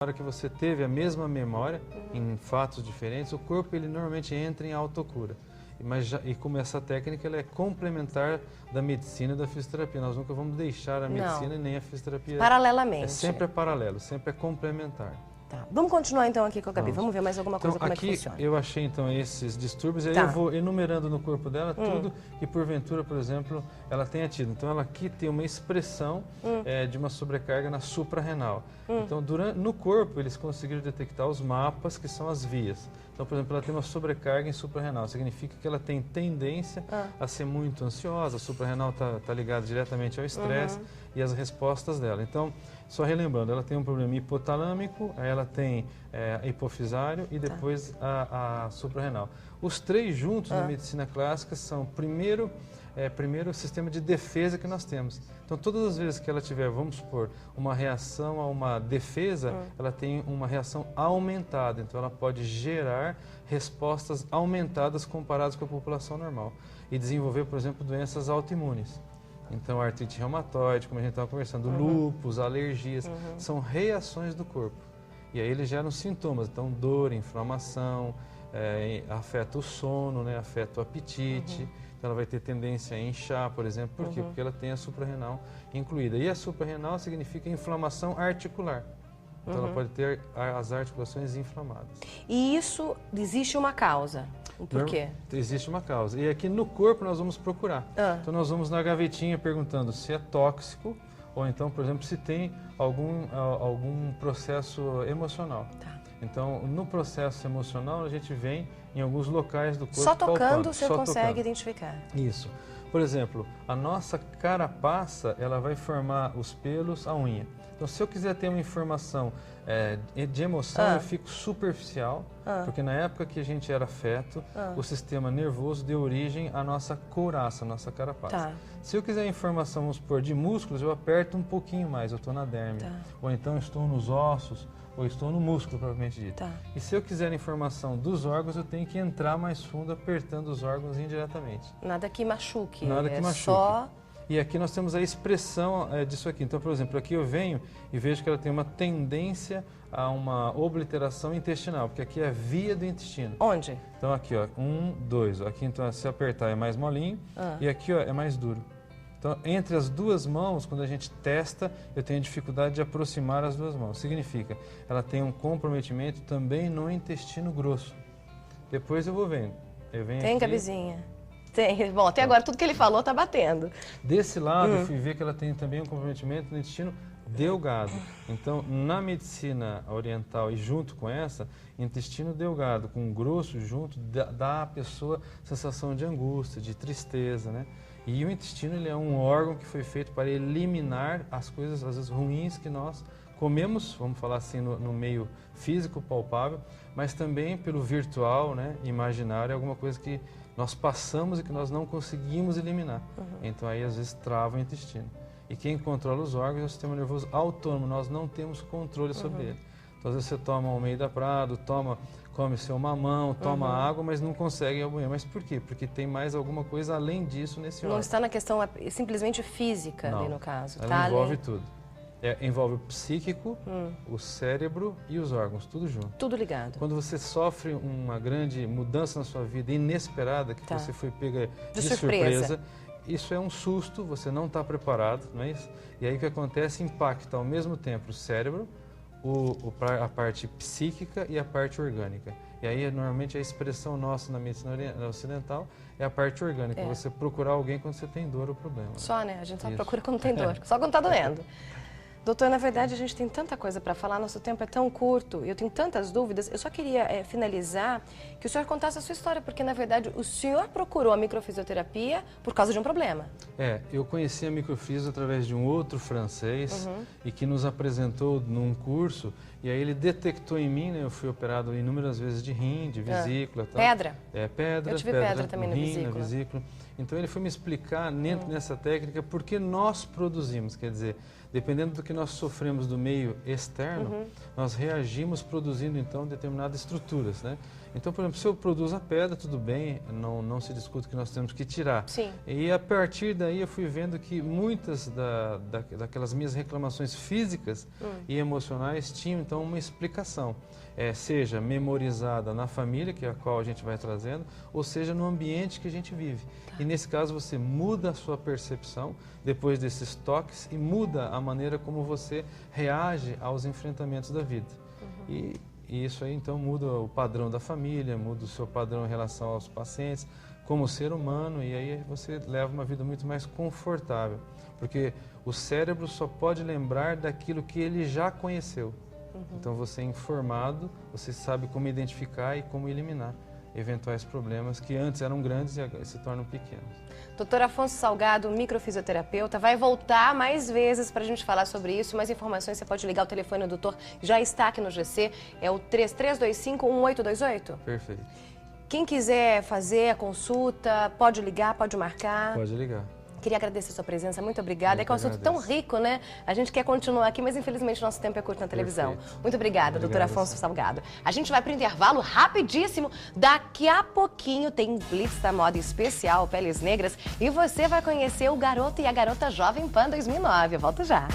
hora que você teve a mesma memória, em fatos diferentes, o corpo ele normalmente entra em autocura. E como essa técnica ela é complementar da medicina e da fisioterapia. Nós nunca vamos deixar a medicina e nem a fisioterapia. Paralelamente. Sempre é paralelo, sempre é complementar. Tá. Vamos continuar então aqui com a Gabi. Vamos ver mais alguma coisa como é que funciona. Eu achei então esses distúrbios, aí eu vou enumerando no corpo dela tudo que porventura, por exemplo, ela tenha tido. Então ela aqui tem uma expressão de uma sobrecarga na suprarrenal. Então no corpo eles conseguiram detectar os mapas que são as vias. Então, por exemplo, ela tem uma sobrecarga em suprarrenal, significa que ela tem tendência a ser muito ansiosa, a suprarrenal está ligada diretamente ao estresse e às respostas dela. Então, só relembrando, ela tem um problema hipotalâmico, aí ela tem hipofisário e depois a suprarrenal. Os três juntos na medicina clássica são, primeiro o sistema de defesa que nós temos. Então, todas as vezes que ela tiver, vamos supor, uma reação a uma defesa, ela tem uma reação aumentada. Então, ela pode gerar respostas aumentadas comparadas com a população normal e desenvolver, por exemplo, doenças autoimunes. Então, artrite reumatoide, como a gente estava conversando, lúpus, alergias, são reações do corpo. E aí eles geram sintomas, então dor, inflamação, afeta o sono, né, afeta o apetite. Então, ela vai ter tendência a inchar, por exemplo. Por quê? Porque ela tem a suprarrenal incluída. E a suprarrenal significa inflamação articular. Então, ela pode ter as articulações inflamadas. E isso, existe uma causa? Por quê? Existe uma causa. E aqui no corpo nós vamos procurar. Então, nós vamos na gavetinha perguntando se é tóxico ou então, por exemplo, se tem algum processo emocional. Então, no processo emocional, a gente vem em alguns locais do corpo. Só tocando você consegue identificar. Isso. Por exemplo, a nossa carapaça, ela vai formar os pelos, a unha. Então, se eu quiser ter uma informação de emoção, eu fico superficial, porque na época que a gente era feto, o sistema nervoso deu origem à nossa couraça, à nossa carapaça. Se eu quiser informação, vamos supor, de músculos, eu aperto um pouquinho mais, eu estou na derme. Ou então estou nos ossos, ou estou no músculo, propriamente dito. E se eu quiser informação dos órgãos, eu tenho que entrar mais fundo, apertando os órgãos indiretamente. Nada que machuque. Nada que machuque. Só... E aqui nós temos a expressão disso aqui. Então, por exemplo, aqui eu venho e vejo que ela tem uma tendência a uma obliteração intestinal, porque aqui é a via do intestino. Onde? Então aqui, ó, 1, 2. Aqui, então, se apertar é mais molinho e aqui, ó, é mais duro. Então, entre as duas mãos, quando a gente testa, eu tenho dificuldade de aproximar as duas mãos. Significa, ela tem um comprometimento também no intestino grosso. Depois eu vou vendo. Tem aqui... Gabizinha? Tem. Bom, até agora tudo que ele falou está batendo. Desse lado, eu fui ver que ela tem também um comprometimento no intestino delgado. Então, na medicina oriental e junto com essa, intestino delgado com grosso junto dá à pessoa sensação de angústia, de tristeza, né? E o intestino ele é um órgão que foi feito para eliminar as coisas, às vezes, ruins que nós comemos, vamos falar assim, no meio físico, palpável, mas também pelo virtual, né, imaginário, alguma coisa que nós passamos e que nós não conseguimos eliminar. Então, aí, às vezes, trava o intestino. E quem controla os órgãos é o sistema nervoso autônomo, nós não temos controle sobre ele. Então, às vezes, você toma um Almeida Prado, come seu mamão, toma água, mas não consegue ir ao banheiro. Mas por quê? Porque tem mais alguma coisa além disso nesse órgão. Não está na questão simplesmente física, não, ali no caso. Ela envolve tudo. Envolve o psíquico, o cérebro e os órgãos, tudo junto. Tudo ligado. Quando você sofre uma grande mudança na sua vida, inesperada, que você foi pega de surpresa, isso é um susto, você não está preparado, não é isso? E aí o que acontece? Impacta ao mesmo tempo o cérebro, a parte psíquica e a parte orgânica. E aí, normalmente, a expressão nossa na medicina ocidental é a parte orgânica. Você procurar alguém quando você tem dor ou problema. Só, né? A gente só procura quando tem dor, só quando está doendo. Doutor, na verdade, a gente tem tanta coisa para falar, nosso tempo é tão curto, eu tenho tantas dúvidas. Eu só queria finalizar que o senhor contasse a sua história, porque, na verdade, o senhor procurou a microfisioterapia por causa de um problema. Eu conheci a microfisio através de um outro francês e que nos apresentou num curso, e aí ele detectou em mim, né, eu fui operado inúmeras vezes de rim, de vesícula. Tal. Pedra? Pedra. Eu tive pedra também no rim, na vesícula. Então ele foi me explicar, nessa técnica, por que nós produzimos, quer dizer, dependendo do que nós sofremos do meio externo, nós reagimos produzindo, então, determinadas estruturas, né? Então, por exemplo, se eu produzo a pedra, tudo bem, não se discute que nós temos que tirar. Sim. E a partir daí eu fui vendo que muitas daquelas minhas reclamações físicas e emocionais tinham então uma explicação. Seja memorizada na família, que é a qual a gente vai trazendo, ou seja no ambiente que a gente vive. E nesse caso você muda a sua percepção depois desses toques e muda a maneira como você reage aos enfrentamentos da vida. E isso aí então muda o padrão da família, muda o seu padrão em relação aos pacientes, como ser humano, e aí você leva uma vida muito mais confortável. Porque o cérebro só pode lembrar daquilo que ele já conheceu. Então você é informado, você sabe como identificar e como eliminar eventuais problemas que antes eram grandes e agora se tornam pequenos. Dr. Afonso Salgado, microfisioterapeuta, vai voltar mais vezes para a gente falar sobre isso. Mais informações você pode ligar o telefone do doutor, já está aqui no GC, é o 3325-1828? Perfeito. Quem quiser fazer a consulta, pode ligar, pode marcar? Pode ligar. Queria agradecer a sua presença, muito obrigada. É que é um assunto tão rico, né? A gente quer continuar aqui, mas infelizmente nosso tempo é curto na televisão. Perfeito. Muito obrigada, doutor Afonso Salgado. A gente vai para o intervalo rapidíssimo. Daqui a pouquinho tem Blitz da Moda Especial Peles Negras e você vai conhecer o Garoto e a Garota Jovem Pan 2009. Eu volto já.